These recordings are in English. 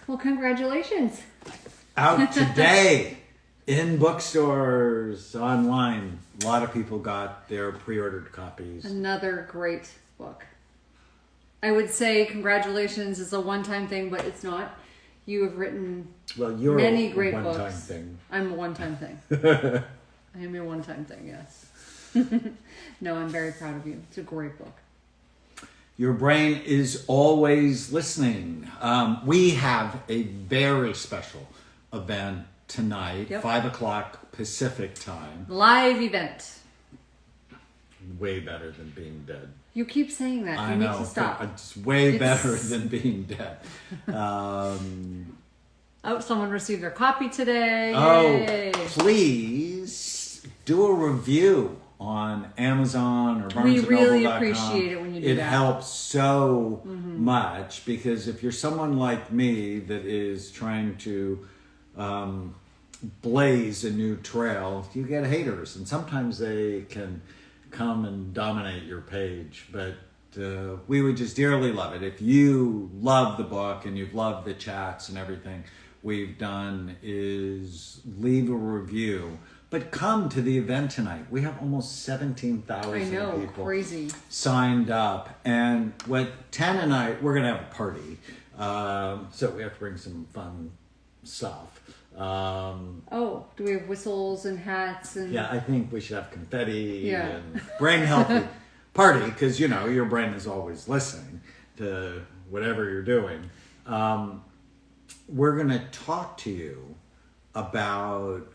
Well, congratulations. Out today in bookstores, online. A lot of people got their pre-ordered copies. Another great book. I would say congratulations is a one-time thing, but it's not. You have written you're many great a one-time books. thing. I'm a one-time thing. I am a one-time thing, yes. No, I'm very proud of you. It's a great book. Your brain is always listening. We have a very special event tonight, 5 o'clock Pacific time. Live event. Way better than being dead. You keep saying that. I You know. need to stop. It's way better than being dead. Someone received their copy today. Yay. Please do a review on Amazon or BarnesandNoble.com. We really appreciate it when you do that. It that. helps so much, because if you're someone like me that is trying to blaze a new trail, you get haters, and sometimes they can come and dominate your page. But we would just dearly love it if you love the book and you've loved the chats and everything we've done, is leave a review. But come to the event tonight. We have almost 17,000 people crazy. Signed up. And what Tana and I, we're going to have a party. So we have to bring some fun stuff. Do we have whistles and hats? And Yeah, I think we should have confetti and brain healthy party, because, your brain is always listening to whatever you're doing. We're going to talk to you about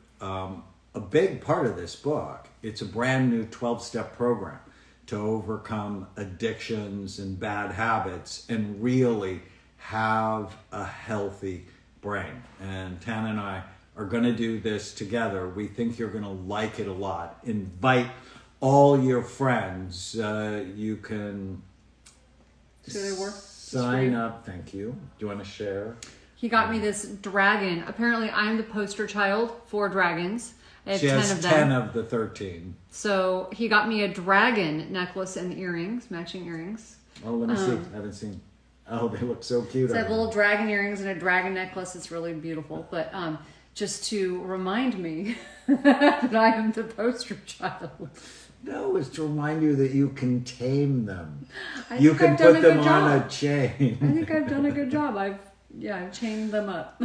a big part of this book. It's a brand new 12-step program to overcome addictions and bad habits and really have a healthy brain. And Tana and I are going to do this together. We think you're going to like it a lot. Invite all your friends. You can sign up. Thank you. Do you want to share? He got me this dragon. Apparently, I'm the poster child for dragons. I have She 10 has of them. 10 of the 13. So he got me a dragon necklace and earrings, matching earrings. Oh, let me see. I haven't seen. Oh, they look so cute. So I have little dragon earrings and a dragon necklace. It's really beautiful. But just to remind me that I am the poster child. No, it's to remind you that you can tame them. You can put them on a chain. I think I've done a good job. I've chained them up.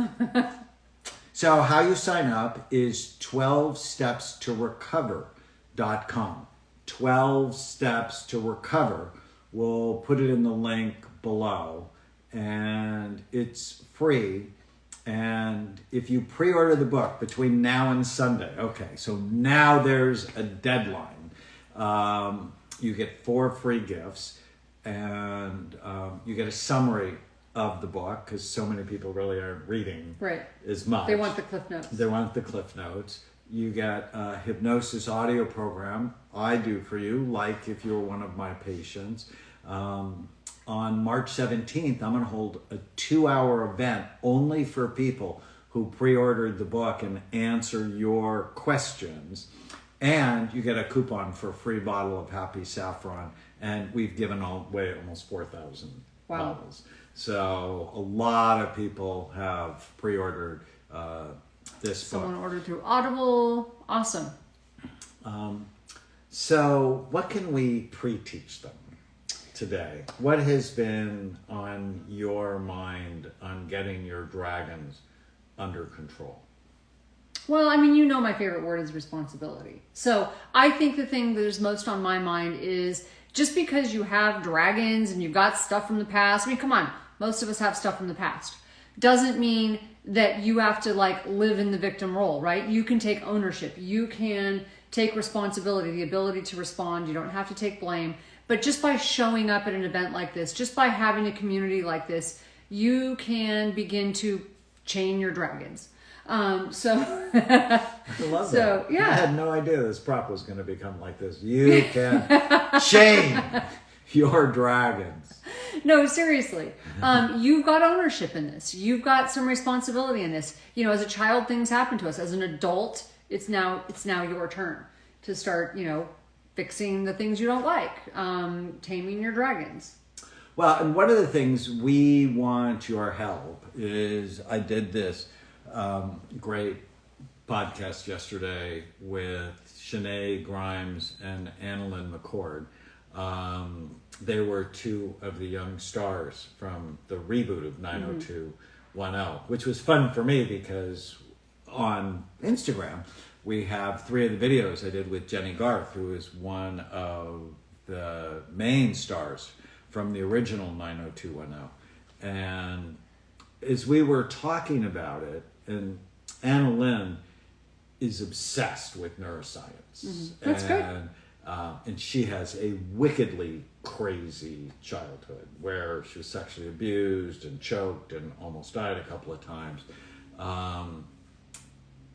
So how you sign up is 12stepstorecover.com. 12 Steps to Recover. We'll put it in the link below. And it's free. And if you pre-order the book between now and Sunday, so now there's a deadline. You get 4 free gifts. And you get a summary of the book, because so many people really aren't reading as much. They want the Cliff Notes. You get a hypnosis audio program I do for you, like if you're one of my patients. On March 17th, I'm going to hold a 2-hour event only for people who pre-ordered the book and answer your questions. And you get a coupon for a free bottle of Happy Saffron. And we've given away almost 4,000 bottles. So a lot of people have pre-ordered this book. Someone ordered through Audible. Awesome. So what can we pre-teach them today? What has been on your mind on getting your dragons under control? Well, my favorite word is responsibility. So I think the thing that is most on my mind is, just because you have dragons and you've got stuff from the past, come on, most of us have stuff from the past, doesn't mean that you have to live in the victim role, right? You can take ownership. You can take responsibility, the ability to respond. You don't have to take blame. But just by showing up at an event like this, just by having a community like this, you can begin to chain your dragons. I love that. Yeah. I had no idea this prop was going to become like this. You can chain your dragons. No, seriously. You've got ownership in this. You've got some responsibility in this. As a child, things happen to us. As an adult, it's now your turn to start, fixing the things you don't like, taming your dragons. Well, and one of the things we want your help is I did this great podcast yesterday with Shanae Grimes and Annalyn McCord. They were two of the young stars from the reboot of 90210, which was fun for me because on Instagram, we have 3 of the videos I did with Jenny Garth, who is one of the main stars from the original 90210. And as we were talking about it, and Anna Lynn is obsessed with neuroscience. That's great. And she has a wickedly crazy childhood where she was sexually abused and choked and almost died a couple of times.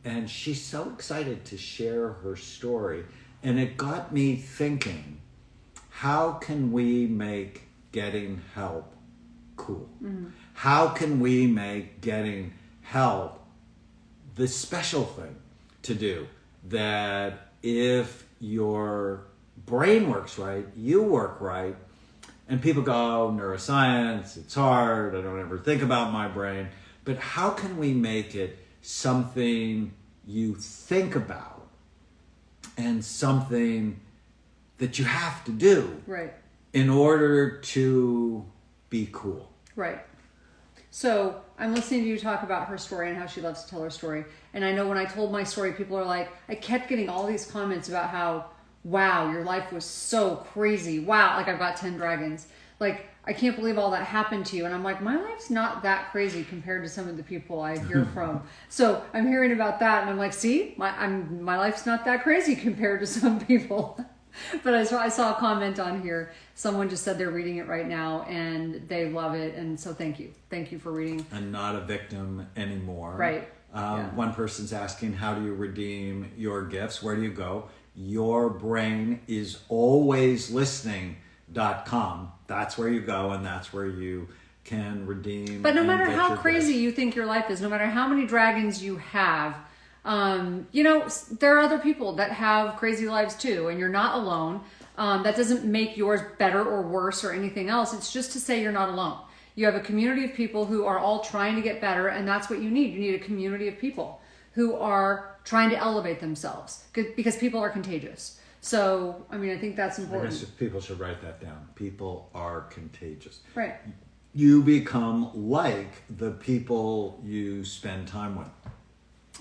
And she's so excited to share her story. And it got me thinking, how can we make getting help cool? How can we make getting help the special thing to do? That if your brain works right, you work right, and people go, oh, neuroscience, it's hard, I don't ever think about my brain. But how can we make it something you think about and something that you have to do in order to be cool? Right. So I'm listening to you talk about her story and how she loves to tell her story. And I know when I told my story, people are like, I kept getting all these comments about how, wow, your life was so crazy. Wow, like I've got 10 dragons. Like, I can't believe all that happened to you. And I'm like, my life's not that crazy compared to some of the people I hear from. So I'm hearing about that and I'm like, see, my life's not that crazy compared to some people. But I saw a comment on here. Someone just said they're reading it right now and they love it. And so thank you. Thank you for reading. And not a victim anymore. Right. One person's asking, how do you redeem your gifts? Where do you go? Your brain is always listening.com. That's where you go and that's where you can redeem. But no matter how crazy you think your life is, no matter how many dragons you have, there are other people that have crazy lives too, and you're not alone. That doesn't make yours better or worse or anything else. It's just to say you're not alone. You have a community of people who are all trying to get better, and that's what you need. You need a community of people who are trying to elevate themselves because people are contagious. So, I mean, I think that's important. I guess people should write that down. People are contagious. Right. You become like the people you spend time with.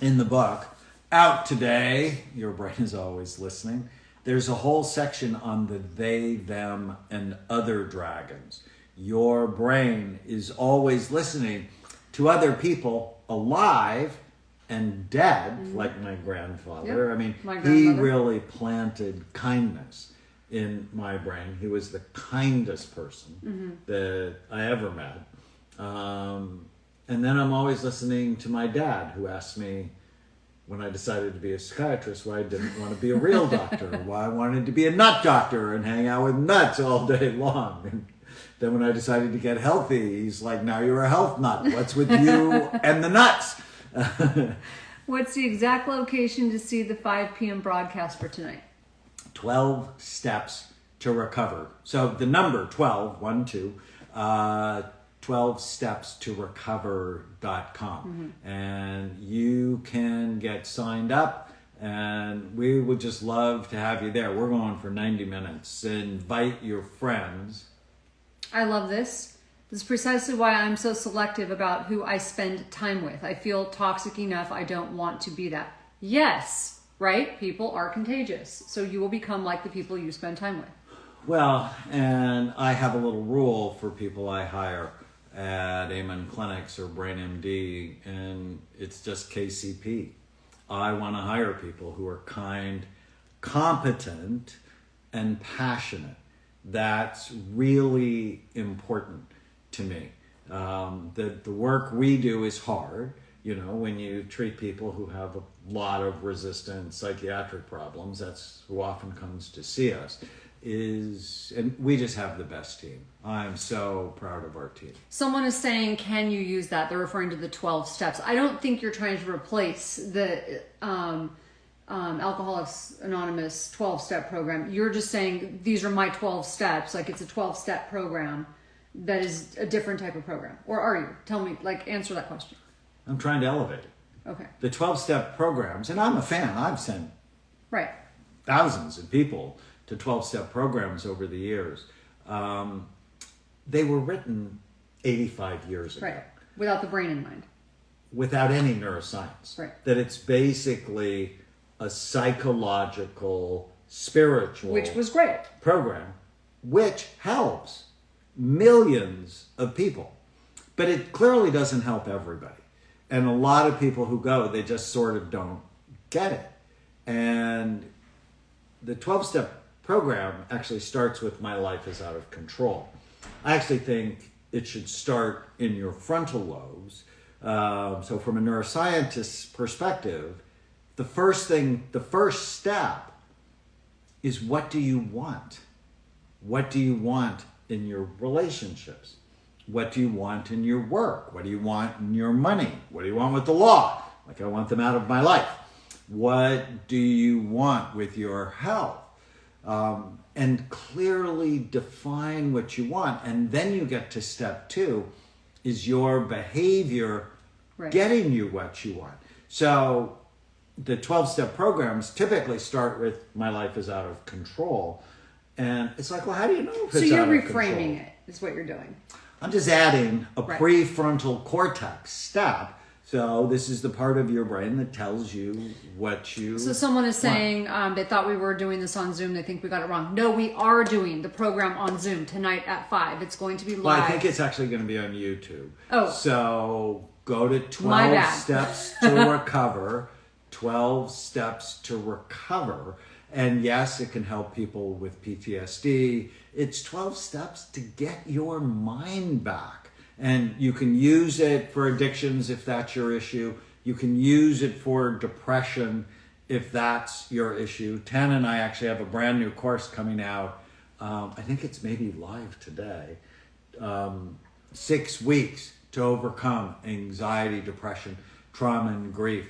In the book, out today, your brain is always listening. There's a whole section on the they, them, and other dragons. Your brain is always listening to other people alive and dead, like my grandfather. Yep. I mean, my he really planted kindness in my brain. He was the kindest person that I ever met. And then I'm always listening to my dad, who asked me when I decided to be a psychiatrist why I didn't want to be a real doctor, why I wanted to be a nut doctor and hang out with nuts all day long. And then when I decided to get healthy, he's like, now you're a health nut. What's with you and the nuts? What's the exact location to see the 5 p.m. broadcast for tonight? 12 steps to recover. So the number 12, 1, 2, 12 steps to recover.com. And you can get signed up and we would just love to have you there. We're going for 90 minutes. Invite your friends. I love this. This is precisely why I'm so selective about who I spend time with. I feel toxic enough. I don't want to be that. Yes, right? People are contagious. So you will become like the people you spend time with. Well, and I have a little rule for people I hire at Amen Clinics or BrainMD, and it's just KCP. I want to hire people who are kind, competent, and passionate. That's really important to me. The work we do is hard. You know, when you treat people who have a lot of resistant psychiatric problems, that's who often comes to see us. And we just have the best team. I'm so proud of our team. Someone is saying, can you use that? They're referring to the 12 steps. I don't think you're trying to replace the Alcoholics Anonymous 12-step program. You're just saying, these are my 12 steps. Like it's a 12-step program. that is a different type of program? Or are you? Tell me, like, answer that question. I'm trying to elevate it. Okay. The 12-step programs, and I'm a fan. I've sent Right. thousands of people to 12-step programs over the years. They were written 85 years ago. Right. Without the brain in mind. Without any neuroscience. Right. That it's basically a psychological, spiritual Which was great. program, which helps millions of people. But it clearly doesn't help everybody. And a lot of people who go, they just sort of don't get it. And the 12-step program actually starts with My Life is Out of Control. I actually think it should start in your frontal lobes. So from a neuroscientist's perspective, the first step is, what do you want? What do you want in your relationships? What do you want in your work? What do you want in your money? What do you want with the law? Like, I want them out of my life. What do you want with your health? And clearly define what you want. And then you get to step 2, is your behavior getting you what you want? So the 12-step programs typically start with My Life is Out of Control. And it's like, well, how do you know if it's out of control? So you're reframing it, is what you're doing. I'm just adding a prefrontal cortex step. So this is the part of your brain that tells you what you So someone is saying they thought we were doing this on Zoom. They think we got it wrong. No, we are doing the program on Zoom tonight at 5. It's going to be live. Well, I think it's actually going to be on YouTube. Oh. So go to 12 Steps to Recover. 12 Steps to Recover. And yes, it can help people with PTSD. It's 12 steps to get your mind back. And you can use it for addictions if that's your issue. You can use it for depression if that's your issue. Tana and I actually have a brand new course coming out. I think it's maybe live today. 6 weeks to overcome anxiety, depression, trauma, and grief.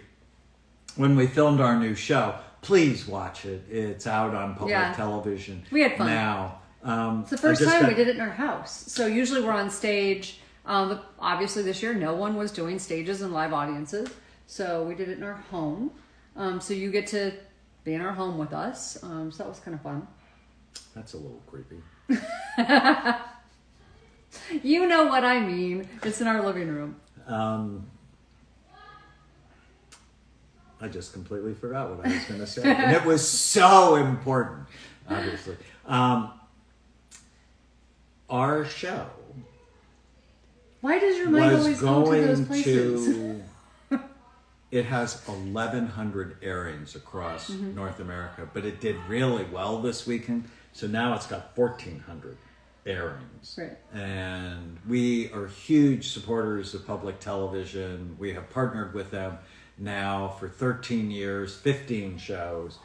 When we filmed our new show, please watch it. It's out on public television. We had fun. Now. It's the first time we did it in our house. So usually we're on stage. Obviously this year no one was doing stages and live audiences. So we did it in our home. So you get to be in our home with us. So that was kind of fun. That's a little creepy. You know what I mean. It's in our living room. I just completely forgot what I was going to say. And it was so important, obviously. Our show. Why does your mind always go to those places? It has 1,100 airings across North America, but it did really well this weekend. So now it's got 1,400 airings. Right. And we are huge supporters of public television. We have partnered with them now for 13 years, 15 shows.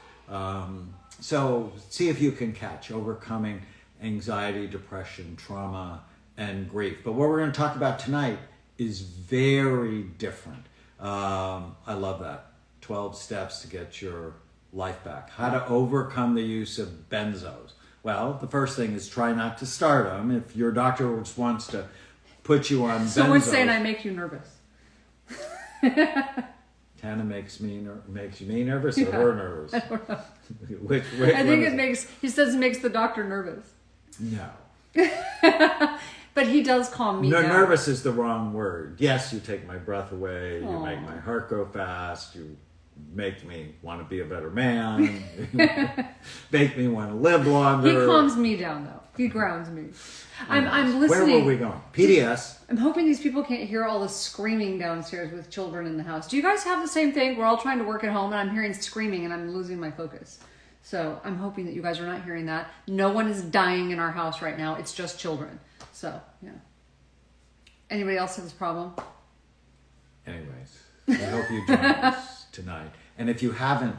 So see if you can catch Overcoming Anxiety, Depression, Trauma, and Grief. But what we're going to talk about tonight is very different. I love that. 12 steps to get your life back. How to overcome the use of benzos. Well, the first thing is try not to start them. If your doctor just wants to put you on benzos. Someone's saying I make you nervous. Tana makes me nervous or her nervous? I don't know. which I think he says it makes the doctor nervous. No. But he does calm me No, down. nervous is the wrong word. Yes, you take my breath away. You make my heart go fast. You make me want to be a better man. Make me want to live longer. He calms me down, though. He grounds me. I'm listening. Where were we going? PDS. I'm hoping these people can't hear all the screaming downstairs with children in the house. Do you guys have the same thing? We're all trying to work at home, and I'm hearing screaming, and I'm losing my focus. So I'm hoping that you guys are not hearing that. No one is dying in our house right now. It's just children. So, yeah. Anybody else have this problem? Anyways, I hope you join us tonight. And if you haven't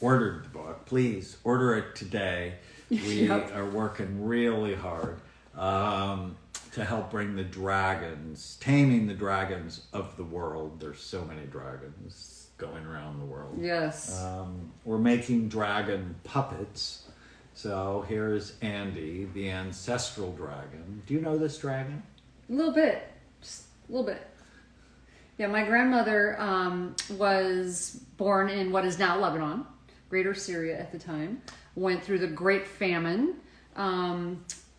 ordered the book, please order it today. We are working really hard to help bring the dragons, taming the dragons of the world. There's so many dragons going around the world. Yes. We're making dragon puppets. So here's Andy, the ancestral dragon. Do you know this dragon? A little bit. Just a little bit. Yeah, my grandmother was born in what is now Lebanon, Greater Syria at the time. Went through the Great Famine.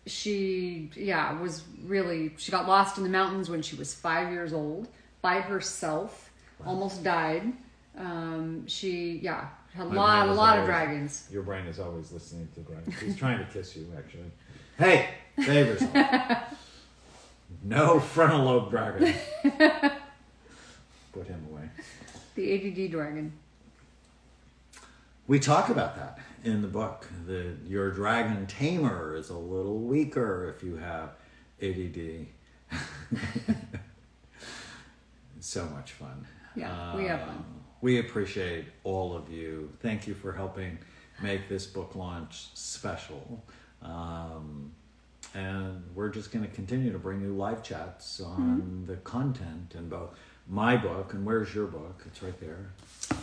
She got lost in the mountains when she was 5 years old by herself. Wow. Almost died. She had a lot of dragons. Your brain is always listening to dragons. He's trying to kiss you, actually. Hey, behave yourself. No frontal lobe dragon. Put him away. The ADD dragon. We talk about that in the book. Your dragon tamer is a little weaker if you have ADD. It's so much fun. Yeah, we have fun. We appreciate all of you. Thank you for helping make this book launch special. And we're just going to continue to bring you live chats on the content in both my book and where's your book? It's right there.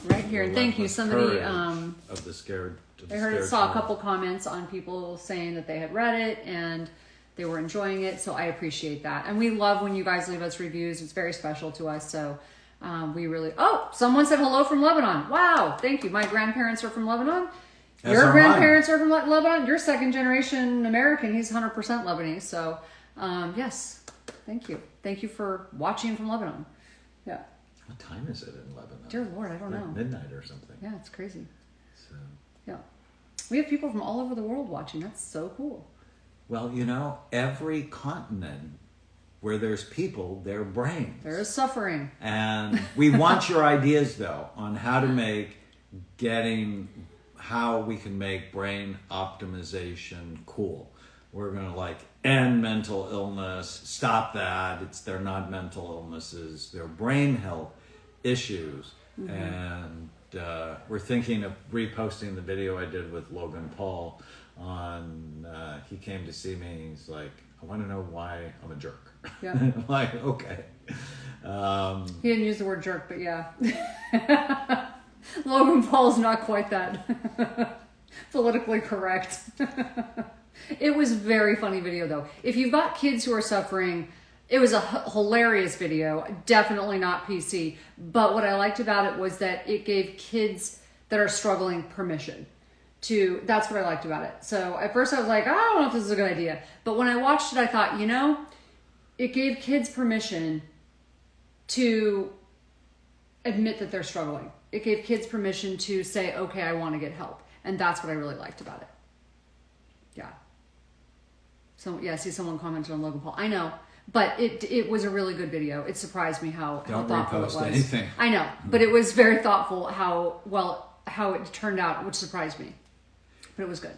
Right here. And thank you. Somebody of the scared. I saw a couple comments on people saying that they had read it and they were enjoying it. So I appreciate that. And we love when you guys leave us reviews. It's very special to us. So we really, someone said hello from Lebanon. Wow. Thank you. My grandparents are from Lebanon. Your grandparents are from Lebanon. You're second generation American. He's 100% Lebanese. So yes, thank you. Thank you for watching from Lebanon. Yeah. What time is it in Lebanon? Dear Lord, I don't know. Midnight or something. Yeah, it's crazy. So. Yeah. We have people from all over the world watching. That's so cool. Well, every continent where there's people, there are brains. There is suffering. And we want your ideas, though, on how we can make brain optimization cool. We're going to end mental illness, stop that. They're not mental illnesses, they're brain health issues. Mm-hmm. And we're thinking of reposting the video I did with Logan Paul on, he came to see me and he's like, I want to know why I'm a jerk. Yeah. I'm like, okay. He didn't use the word jerk, but yeah. Logan Paul's not quite that politically correct. It was a very funny video, though. If you've got kids who are suffering, it was a hilarious video. Definitely not PC. But what I liked about it was that it gave kids that are struggling permission to. That's what I liked about it. So at first I was like, I don't know if this is a good idea. But when I watched it, I thought, it gave kids permission to admit that they're struggling. It gave kids permission to say, okay, I want to get help. And that's what I really liked about it. Yeah. So, yeah, I see someone commented on Logan Paul. I know. But it was a really good video. It surprised me how thoughtful it was. Don't repost anything. I know. But it was very thoughtful how it turned out, which surprised me. But it was good.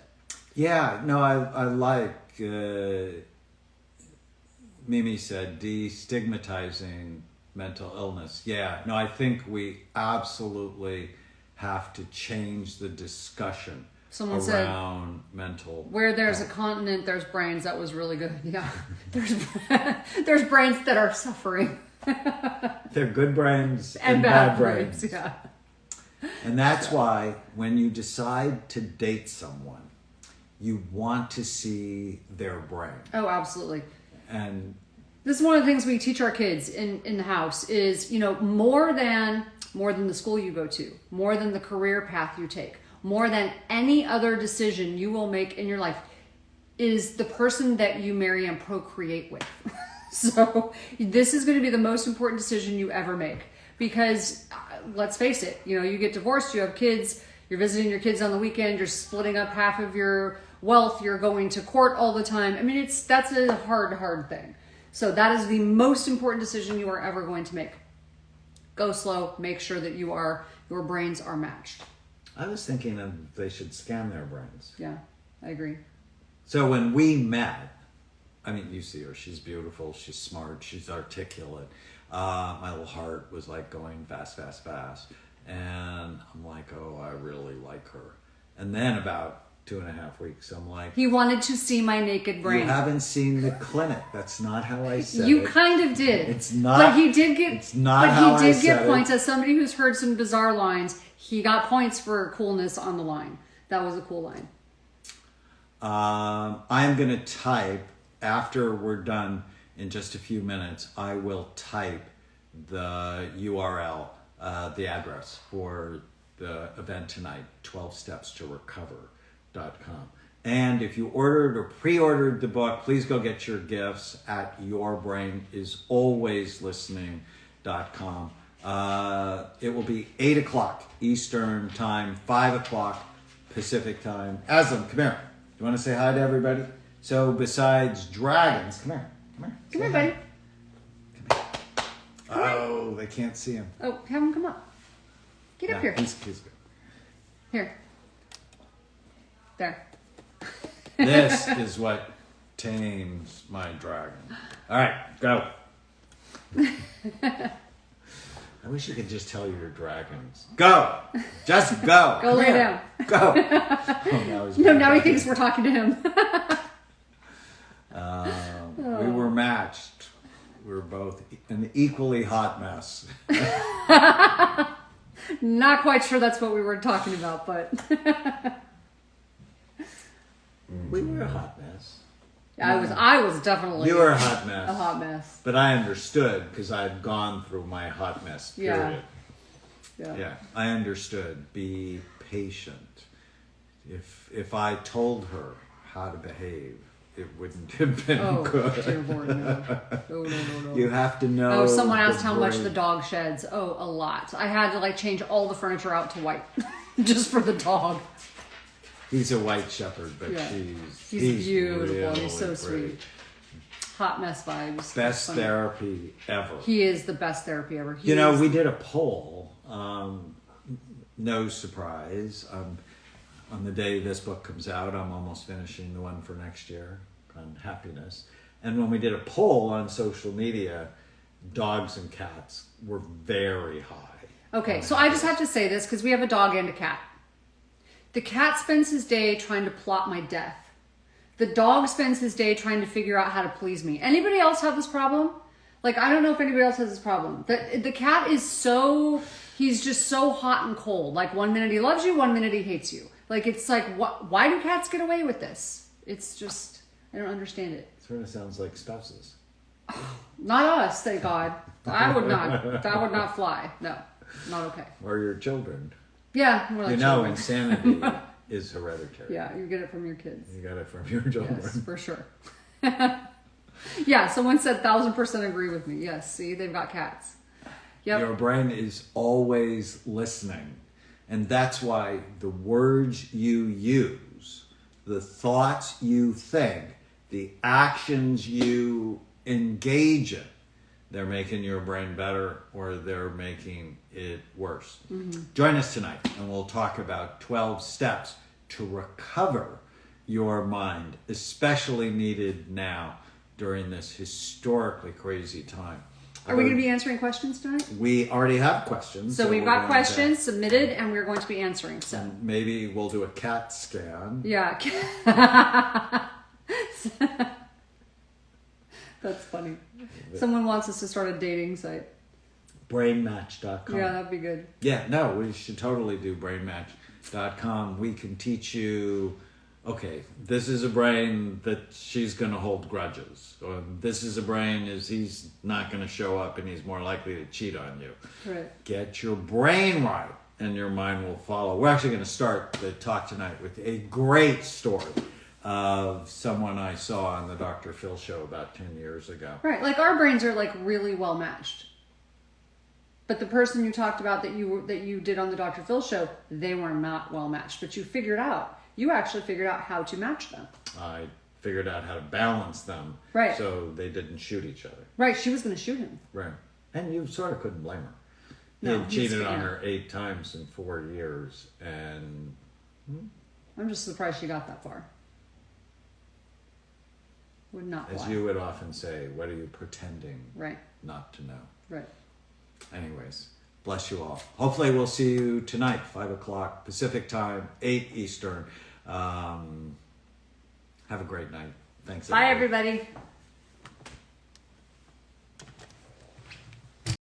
Yeah. No, I like... Mimi said destigmatizing mental illness. Yeah, no, I think we absolutely have to change the discussion around mental where there's health. A continent, there's brains. That was really good. Yeah, there's brains that are suffering. They're good brains and bad brains. Yeah, and that's why when you decide to date someone, you want to see their brain. Oh, absolutely. And this is one of the things we teach our kids in the house is, more than the school you go to, more than the career path you take, more than any other decision you will make in your life is the person that you marry and procreate with. So this is going to be the most important decision you ever make because let's face it, you get divorced, you have kids, you're visiting your kids on the weekend, you're splitting up half of your wealth, you're going to court all the time. I mean, that's a hard thing. So that is the most important decision you are ever going to make. Go slow, make sure that your brains are matched. I was thinking they should scan their brains. Yeah, I agree. So when we met, you see her, she's beautiful, she's smart, she's articulate. My little heart was going fast. And I'm like, oh, I really like her. And then about 2.5 weeks, I'm like... He wanted to see my naked brain. You haven't seen the clinic. That's not how I said it. You kind of did. It's not... But he did get... It's not how I said it. But he did get points. As somebody who's heard some bizarre lines, he got points for coolness on the line. That was a cool line. I'm going to type, after we're done in just a few minutes, I will type the URL, the address for the event tonight, 12stepstorecover.com. And if you ordered or pre-ordered the book, please go get your gifts at yourbrainisAlwaysListening.com. It will be 8 o'clock Eastern time, 5 o'clock Pacific time. Aslan, come here. You want to say hi to everybody? So besides dragons, come here. Come here, buddy. Oh, they can't see him. Oh, have him come up. Get up here. He's good. Here. There. This is what tames my dragon. All right, go. I wish you could just tell your dragons. Go! Just go! Go lay down. Go! Oh, now he thinks we're talking to him. We were matched. We were both an equally hot mess. Not quite sure that's what we were talking about, but... We were a hot mess. I was definitely... You were a hot mess. A hot mess. But I understood because I'd gone through my hot mess period. Yeah. I understood. Be patient. If I told her how to behave, it wouldn't have been good. Dear Lord, no. No. You have to know. Oh, someone asked how much the dog sheds. Oh, a lot. I had to change all the furniture out to white just for the dog. He's a white shepherd, but he's beautiful. Really he's so pretty. sweet. Hot mess vibes. Best therapy ever. He is the best therapy ever. We did a poll. No surprise. On the day this book comes out, I'm almost finishing the one for next year on happiness. And when we did a poll on social media, dogs and cats were very high. Okay, so I just have to say this because we have a dog and a cat. The cat spends his day trying to plot my death. The dog spends his day trying to figure out how to please me. Anybody else have this problem? I don't know if anybody else has this problem. The cat is he's just so hot and cold. 1 minute he loves you, 1 minute he hates you. Why do cats get away with this? It's just, I don't understand it. Sort of sounds like spouses. Not us, thank God. That would not fly. No, not okay. Or your children. Yeah, more like children. Insanity is hereditary. Yeah, you get it from your kids. You got it from your children. Yes, for sure. Yeah, someone said 1,000% agree with me. Yes, see, they've got cats. Yep. Your brain is always listening. And that's why the words you use, the thoughts you think, the actions you engage in, they're making your brain better or they're making it worse. Mm-hmm. Join us tonight and we'll talk about 12 steps to recover your mind, especially needed now during this historically crazy time. Are we going to be answering questions tonight? We already have questions. So we've got questions submitted and we're going to be answering. So maybe we'll do a cat scan. Yeah. That's funny. Someone wants us to start a dating site. Brainmatch.com. Yeah, that'd be good. Yeah, no, we should totally do brainmatch.com. We can teach you, okay, this is a brain that she's going to hold grudges. Or this is a brain he's not going to show up and he's more likely to cheat on you. Right. Get your brain right and your mind will follow. We're actually going to start the talk tonight with a great story of someone I saw on the Dr. Phil show about 10 years ago. Right, our brains are really well matched. But the person you talked about that you did on the Dr. Phil show, they were not well matched. But you actually figured out how to match them. I figured out how to balance them. Right. So they didn't shoot each other. Right, she was going to shoot him. Right. And you sort of couldn't blame her. He had cheated on her 8 times in 4 years. And I'm just surprised she got that far. Would not As lie. you would often say, what are you pretending right. not to know? Right. Anyways, bless you all. Hopefully we'll see you tonight, 5 o'clock Pacific time, 8 Eastern. Have a great night. Thanks. Bye, everybody.